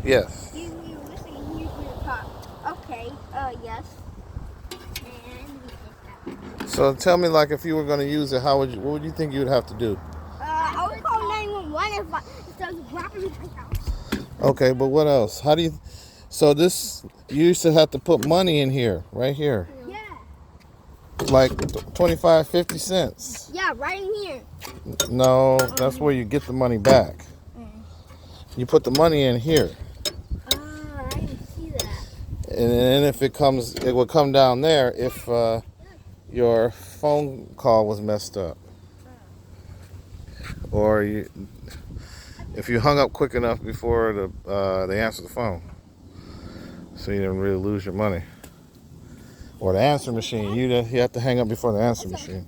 Yes. You listen, here's your top. Okay, yes. And we did that. So tell me, like, if you were going to use it, what would you think you would have to do? I would call 911 if there was a robbery in my house. Okay, but what else? So this, you used to have to put money in here, right here. Yeah. Like 25, 50 cents. Yeah, right in here. No, that's where you get the money back. You put the money in here. I didn't see that. And then if it will come down there if your phone call was messed up. Or if you hung up quick enough before they answer the phone. So you didn't really lose your money. Or the answer machine. You have to hang up before the answer machine.